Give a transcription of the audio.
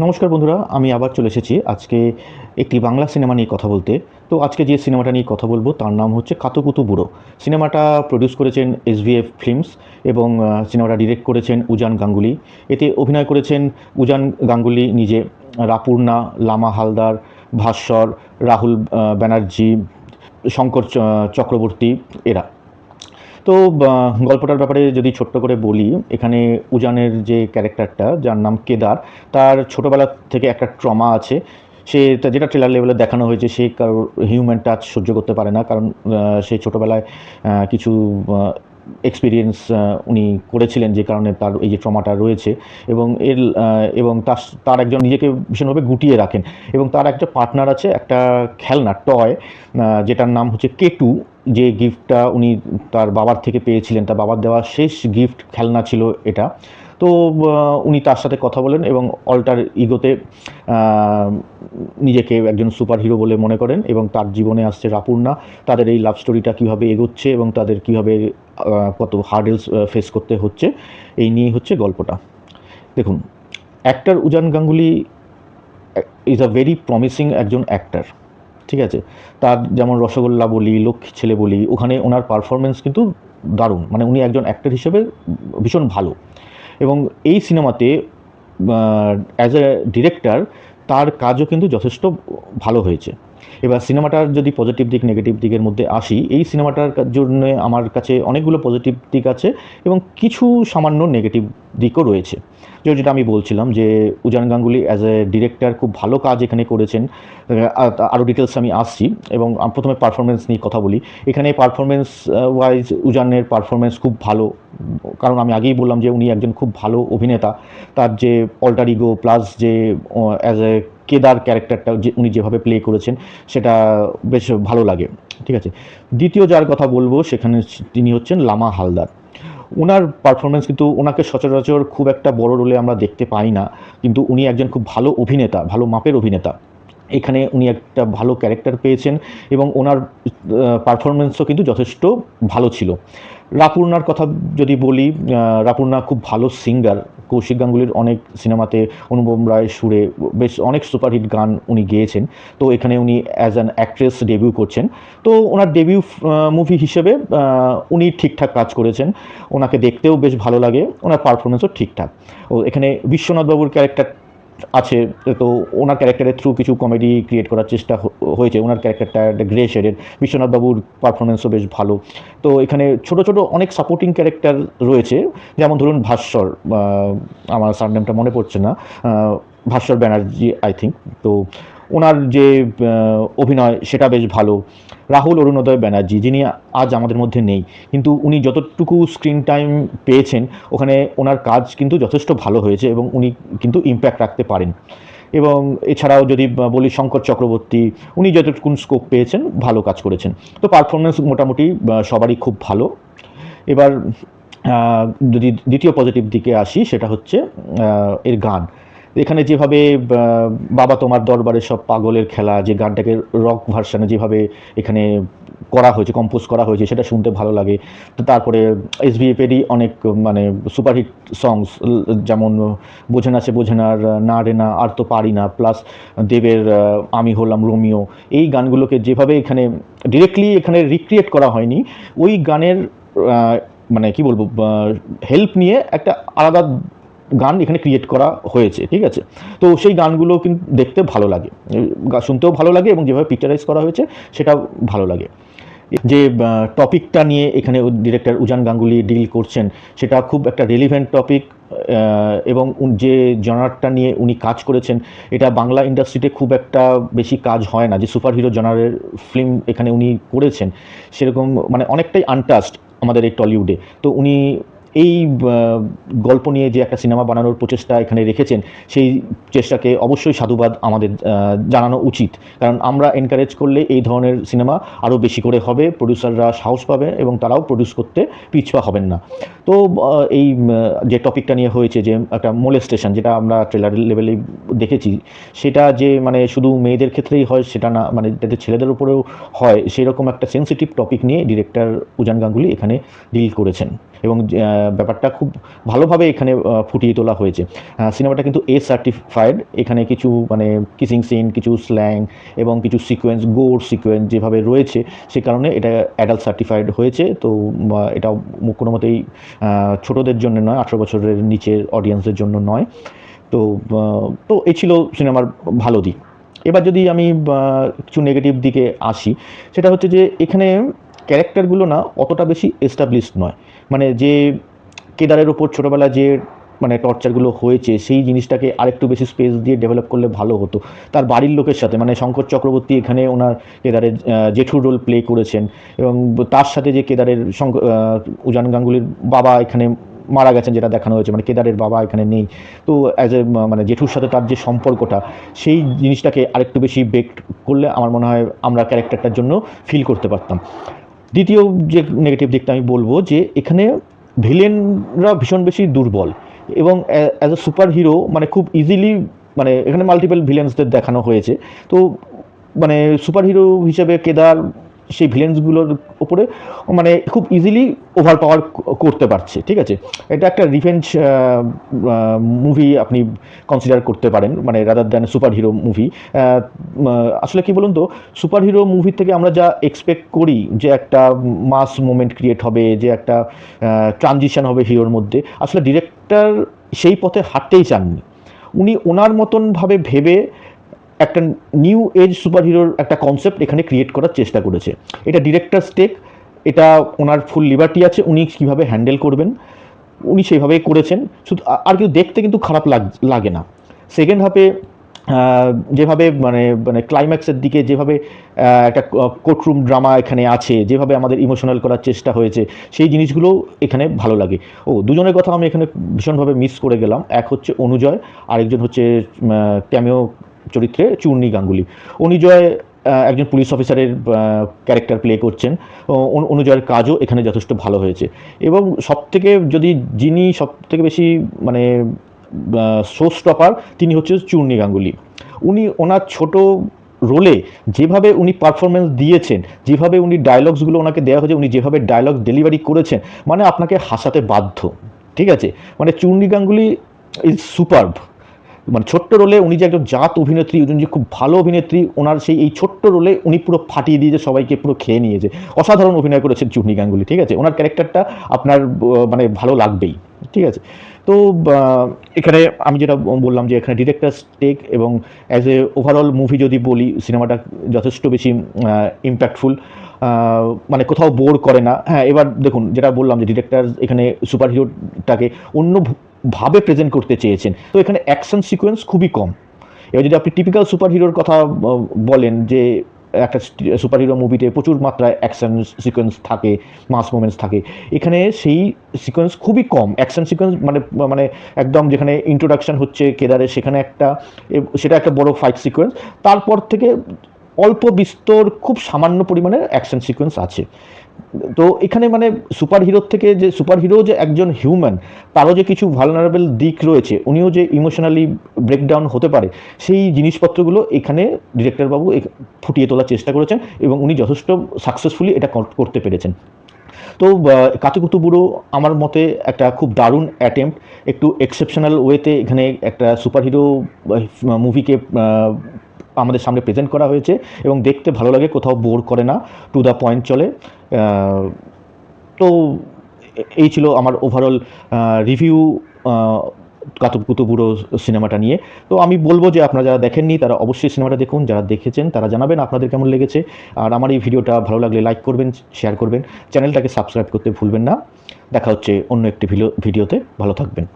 নমস্কার বন্ধুরা, আমি আবার চলে এসেছি আজকে একটি বাংলা সিনেমা নিয়ে কথা বলতে। তো আজকে যে সিনেমাটা নিয়ে কথা বলবো তার নাম হচ্ছে কাতুকুতু বুড়ো। সিনেমাটা প্রডিউস করেছেন এসভিএফ ফিল্মস এবং সিনেমাটা ডিরেক্ট করেছেন উজান গাঙ্গুলি। এতে অভিনয় করেছেন উজান গাঙ্গুলি নিজে, রাপুর্ণা, লামা হালদার, ভাস্বর, রাহুল ব্যানার্জি, শঙ্কর চক্রবর্তী এরা। তো গল্পটার ব্যাপারে যদি ছোট্ট করে বলি, এখানে উজানের যে ক্যারেক্টারটা যার নাম কেদার, তার ছোটোবেলা থেকে একটা ট্রমা আছে। সে যেটা ট্রেলার লেভেলে দেখানো হয়েছে, সে কারোর হিউম্যান টাচ সহ্য করতে পারে না, কারণ সে ছোটোবেলায় কিছু এক্সপিরিয়েন্স উনি করেছিলেন, যে কারণে তার এই যে ট্রমাটা রয়েছে। এবং এবং তার একজন নিজেকে ভীষণভাবে গুটিয়ে রাখেন। এবং তার একটা পার্টনার আছে, একটা খেলনা টয়, যেটার নাম হচ্ছে কেটু। যে গিফটটা উনি তার বাবার থেকে পেয়েছিলেন, তার বাবার দেওয়া শেষ গিফট খেলনা ছিল এটা। তো উনি তার সাথে কথা বলেন এবং অল্টার ইগোতে নিজেকে একজন সুপার হিরো বলে মনে করেন, এবং তার জীবনে আসছে রাপুর্ণা। তাদের এই লাভ স্টোরিটা কীভাবে এগোচ্ছে এবং তাদের কীভাবে কত হার্ডেলস ফেস করতে হচ্ছে, এই নিয়েই হচ্ছে গল্পটা। দেখুন, actor Ujan Ganguly is a very promising একজন অ্যাক্টর, ঠিক আছে। তার যেমন রসগোল্লা বলি, লক্ষ্মী ছেলে বলি, ওখানে ওনার পারফরমেন্স কিন্তু দারুণ, মানে উনি একজন অ্যাক্টর হিসেবে ভীষণ ভালো। এবং এই সিনেমাতে অ্যাজ এ ডিরেক্টর তার কাজও কিন্তু যথেষ্ট ভালো হয়েছে। এবার সিনেমাটার যদি পজিটিভ দিক নেগেটিভ দিকের মধ্যে আসি, এই সিনেমাটার জন্য আমার কাছে অনেকগুলো পজিটিভ দিক আছে এবং কিছু সামান্য নেগেটিভ দিকও রয়েছে। যেটা আমি বলছিলাম যে উজান গাঙ্গুলি অ্যাজ এ ডিরেক্টর খুব ভালো কাজ এখানে করেছেন। আরও ডিটেলস আমি আসছি, এবং প্রথমে পারফরমেন্স নিয়ে কথা বলি। এখানে পারফরমেন্স ওয়াইজ উজানের পারফরমেন্স খুব ভালো, কারণ আমি আগেই বললাম যে উনি একজন খুব ভালো অভিনেতা। তার যে অল্টার ইগো প্লাস যে অ্যাজ এ কেদার ক্যারেক্টারটা যে উনি যেভাবে প্লে করেছেন, সেটা বেশ ভালো লাগে, ঠিক আছে। দ্বিতীয় যার কথা বলবো সেখানে তিনি হচ্ছেন লামা হালদার। ওনার পারফরমেন্স কিন্তু, ওনাকে সচরাচর খুব একটা বড় রোলে আমরা দেখতে পাই না, কিন্তু উনি একজন খুব ভালো অভিনেতা, ভালো মাপের অভিনেতা। এখানে উনি একটা ভালো ক্যারেক্টার পেয়েছেন এবং ওনার পারফরমেন্সও কিন্তু যথেষ্ট ভালো ছিল। রাপুর্ণার কথা যদি বলি, রাপুর্ণা খুব ভালো সিঙ্গার। কৌশিক গাঙ্গুলির অনেক সিনেমাতে অনুপম রায় সুরে বেশ অনেক সুপারহিট গান উনি গেয়েছেন। তো এখানে উনি অ্যাজ অ্যান অ্যাক্ট্রেস ডেবিউ করছেন। তো ওনার ডেবিউ মুভি হিসেবে উনি ঠিকঠাক কাজ করেছেন। ওনাকে দেখতেও বেশ ভালো লাগে, ওনার পারফরমেন্সও ঠিকঠাক। ও এখানে বিশ্বনাথবাবুর ক্যারেক্টার আছে, তো ওনার ক্যারেক্টারের থ্রু কিছু কমেডি ক্রিয়েট করার চেষ্টা হয়েছে। ওনার ক্যারেক্টারটা একটা গ্রে শেডের। বিশ্বনাথবাবুর পারফরমেন্সও বেশ ভালো। তো এখানে ছোট ছোট অনেক সাপোর্টিং ক্যারেক্টার রয়েছে, যেমন ধরুন ভাস্বর, আমার সারনেমটা মনে পড়ছে না, ভাস্বর ব্যানার্জি আই থিঙ্ক। তো ওনার যে অভিনয় সেটা বেশ ভালো। রাহুল অরুণোদয় ব্যানার্জি, যিনি আজ আমাদের মধ্যে নেই, কিন্তু উনি যতটুকু স্ক্রিন টাইম পেয়েছেন ওখানে ওনার কাজ কিন্তু যথেষ্ট ভালো হয়েছে এবং উনি কিন্তু ইম্প্যাক্ট রাখতে পারেন। এবং এছাড়াও যদি বলি শঙ্কর চক্রবর্তী, উনি যতটুকু স্কোপ পেয়েছেন ভালো কাজ করেছেন। তো পারফরমেন্স মোটামুটি সবারই খুব ভালো। এবার যদি দ্বিতীয় পজিটিভ দিকে আসি, সেটা হচ্ছে এর গান। এখানে যেভাবে বাবা তোমার দরবারে সব পাগলের খেলা, যে গানটাকে রক ভার্সানে যেভাবে এখানে করা হয়েছে, কম্পোজ করা হয়েছে, সেটা শুনতে ভালো লাগে। তো তারপরে এসভিএফেরই অনেক মানে সুপারহিট সংস, যেমন বোঝে না সে বোঝে না, না রে না, আর তো পারি না, প্লাস দেবের আমি হলাম রোমিও, এই গানগুলোকে যেভাবে এখানে ডিরেক্টলি এখানে রিক্রিয়েট করা হয়নি, ওই গানের মানে কি বলবো, হেল্প নিয়ে একটা আলাদা গান এখানে ক্রিয়েট করা হয়েছে, ঠিক আছে। তো সেই গানগুলো কিন্তু দেখতে ভালো লাগে, শুনতেও ভালো লাগে, এবং যেভাবে পিকচারাইজ করা হয়েছে সেটাও ভালো লাগে। যে টপিকটা নিয়ে এখানে ডিরেক্টর উজান গাঙ্গুলি ডিল করছেন, সেটা খুব একটা রেলিভেন্ট টপিক। এবং যে জনারটা নিয়ে উনি কাজ করেছেন, এটা বাংলা ইন্ডাস্ট্রিতে খুব একটা বেশি কাজ হয় না, যে সুপার হিরো জনারের ফিল্ম এখানে উনি করেছেন সেরকম, মানে অনেকটাই আনটাস্ট আমাদের এই টলিউডে। তো উনি এই গল্প নিয়ে যে একটা সিনেমা বানানোর প্রচেষ্টা এখানে রেখেছেন, সেই চেষ্টাকে অবশ্যই সাধুবাদ আমাদের জানানো উচিত, কারণ আমরা এনকারেজ করলে এই ধরনের সিনেমা আরও বেশি করে হবে, প্রডিউসাররা সাহস পাবে এবং তারাও প্রডিউস করতে পিছপা হবেন না। তো এই যে টপিকটা নিয়ে হয়েছে, যে একটা মোলেস্টেশন, যেটা আমরা ট্রেলার লেভেলে দেখেছি, সেটা যে মানে শুধু মেয়েদের ক্ষেত্রেই হয় সেটা না, মানে যাতে ছেলেদের উপরেও হয়, সেরকম একটা সেন্সিটিভ টপিক নিয়ে ডিরেক্টর উজান গাঙ্গুলি এখানে ডিল করেছেন। এবং ব্যাপারটা খুব ভালোভাবে এখানে ফুটিয়ে তোলা হয়েছে। সিনেমাটা কিন্তু এ সার্টিফাইড। এখানে কিছু মানে কিসিং সিন, কিছু স্ল্যাং এবং কিছু সিকোয়েন্স, গোর সিকোয়েন্স যেভাবে রয়েছে, সে কারণে এটা অ্যাডাল্ট সার্টিফাইড হয়েছে। তো এটা কোনো মতেই ছোটোদের জন্য নয়, 18 বছরের নিচের অডিয়েন্সের জন্য নয়। তো তো এই ছিল সিনেমার ভালো দিক। এবার যদি আমি কিছু নেগেটিভ দিকে আসি, সেটা হচ্ছে যে এখানে ক্যারেক্টারগুলো না অতটা বেশি এস্টাবলিশড নয়। মানে যে কেদারের ওপর ছোটোবেলায় যে মানে টর্চারগুলো হয়েছে, সেই জিনিসটাকে আরেকটু বেশি স্পেস দিয়ে ডেভেলপ করলে ভালো হতো। তার বাড়ির লোকের সাথে, মানে শঙ্কর চক্রবর্তী এখানে ওনার কেদারের জেঠুর রোল প্লে করেছেন, এবং তার সাথে যে কেদারের উজান গাঙ্গুলির বাবা এখানে মারা গেছেন, যেটা দেখানো হয়েছে, মানে কেদারের বাবা এখানে নেই। তো অ্যাজ এ মানে জেঠুর সাথে তার যে সম্পর্কটা, সেই জিনিসটাকে আরেকটু বেশি বেক্ট করলে আমার মনে হয় আমরা ক্যারেক্টারটার জন্য ফিল করতে পারতাম। দ্বিতীয় যে নেগেটিভ দিকটা আমি বলবো, যে এখানে ভিলেনরা ভীষণ বেশি দুর্বল, এবং অ্যাজ এ সুপার হিরো মানে খুব ইজিলি, মানে এখানে মাল্টিপল ভিলেন্সদের দেখানো হয়েছে। তো মানে সুপার হিরো হিসেবে কেদার সেই ভিলেন্সগুলোর ওপরে মানে খুব ইজিলি ওভার পাওয়ার করতে পারছে, ঠিক আছে। এটা একটা রিভেঞ্জ মুভি আপনি কনসিডার করতে পারেন, মানে rather than super hero movie. আসলে কি বলুন তো, সুপার হিরো মুভি থেকে আমরা যা এক্সপেক্ট করি, যে একটা মাস মোমেন্ট ক্রিয়েট হবে, যে একটা ট্রানজিশন হবে হিরোর মধ্যে, আসলে ডিরেক্টর সেই পথে হাঁটতেই চাননি। উনি ওনার মতনভাবে ভেবে একটা নিউ এজ সুপার হিরোর একটা কনসেপ্ট এখানে ক্রিয়েট করার চেষ্টা করেছে। এটা ডিরেক্টর স্টেক, এটা ওনার ফুল লিবার্টি আছে, উনি কীভাবে হ্যান্ডেল করবেন উনি সেইভাবেই করেছেন। শুধু আর কেউ দেখতে কিন্তু খারাপ লাগে না। সেকেন্ড হাফে যেভাবে মানে মানে ক্লাইম্যাক্সের দিকে যেভাবে একটা কোর্টরুম ড্রামা এখানে আছে, যেভাবে আমাদের ইমোশনাল করার চেষ্টা হয়েছে, সেই জিনিসগুলো এখানে ভালো লাগে। দুজনের কথা আমি এখানে ভীষণভাবে মিস করে গেলাম। এক হচ্ছে অনুজয়, আরেকজন হচ্ছে ক্যামিও চরিত্রে চূর্ণী গাঙ্গুলি। অনুজয় একজন পুলিশ অফিসারের ক্যারেক্টার প্লে করছেন। অনুজয়ের কাজও এখানে যথেষ্ট ভালো হয়েছে। এবং সবথেকে যদি যিনি সবথেকে বেশি মানে শো স্টপার, তিনি হচ্ছে চূর্ণী গাঙ্গুলি। উনি ওনার ছোট রোলে যেভাবে উনি পারফরমেন্স দিয়েছেন, যেভাবে উনি ডায়লগসগুলো ওনাকে দেওয়া হয়েছে, উনি যেভাবে ডায়লগ ডেলিভারি করেছেন, মানে আপনাকে হাসাতে বাধ্য, ঠিক আছে। মানে চূর্ণী গাঙ্গুলি ইজ সুপারব। মানে ছোট্ট রোলে উনি যে একজন জাত অভিনেত্রী, উনি যে খুব ভালো অভিনেত্রী, ওনার সেই এই ছোট্ট রোলে উনি পুরো ফাটিয়ে দিয়েছে, সবাইকে পুরো খেয়ে নিয়েছে। অসাধারণ অভিনয় করেছেন চূর্ণী গাঙ্গুলি, ঠিক আছে। ওনার ক্যারেক্টারটা আপনার মানে ভালো লাগবেই, ঠিক আছে। তো এখানে আমি যেটা বললাম, যে এখানে ডিরেক্টর টেক এবং অ্যাজ এ ওভারঅল মুভি যদি বলি, সিনেমাটা যথেষ্ট বেশি ইম্প্যাক্টফুল, মানে কোথাও বোর করে না। হ্যাঁ, এবার দেখুন, যেটা বললাম যে ডিরেক্টর এখানে সুপার হিরোটাকে অন্য ভাবে প্রেজেন্ট করতে চেয়েছেন। তো এখানে অ্যাকশন সিকোয়েন্স খুবই কম। এবার যদি আপনি টিপিক্যাল সুপার হিরোর কথা বলেন, যে একটা সুপার হিরো মুভিতে প্রচুর মাত্রায় অ্যাকশন সিকোয়েন্স থাকে, মাস মোমেন্টস থাকে, এখানে সেই সিকোয়েন্স খুবই কম। অ্যাকশন সিকোয়েন্স মানে মানে একদম যেখানে ইন্ট্রোডাকশন হচ্ছে কেদারের, সেখানে সেটা একটা বড় ফাইট সিকোয়েন্স, তারপর থেকে অল্প বিস্তর খুব সামান্য পরিমাণে অ্যাকশন সিকোয়েন্স আছে। তো এখানে মানে সুপার হিরোর থেকে, যে সুপার হিরো যে একজন হিউম্যান, তারও যে কিছু ভালনারেবল দিক রয়েছে, উনিও যে ইমোশনালি ব্রেকডাউন হতে পারে, সেই জিনিসপত্রগুলো এখানে ডিরেক্টরবাবু ফুটিয়ে তোলার চেষ্টা করেছেন, এবং উনি যথেষ্ট সাকসেসফুলি এটা করতে পেরেছেন। তো কাতুকুতু বুড়ো আমার মতে একটা খুব দারুণ অ্যাটেম্প্ট, একটু এক্সেপশনাল ওয়েতে এখানে একটা সুপার হিরো মুভিকে আমাদের সামনে প্রেজেন্ট করা হয়েছে, এবং দেখতে ভালো লাগে, কোথাও বোর করে না, টু দ্য পয়েন্ট চলে। তো এই ছিল আমার ওভারঅল রিভিউ কাতুকুতু বুড়ো সিনেমাটা নিয়ে। তো আমি বলবো যে আপনারা যারা দেখেননি তারা অবশ্যই সিনেমাটা দেখুন, যারা দেখেছেন তারা জানাবেন আপনাদের কেমন লেগেছে। আর আমার এই ভিডিওটা ভালো লাগলে লাইক করবেন, শেয়ার করবেন, চ্যানেলটাকে সাবস্ক্রাইব করতে ভুলবেন না। দেখা হচ্ছে অন্য একটি ভিডিওতে। ভালো থাকবেন।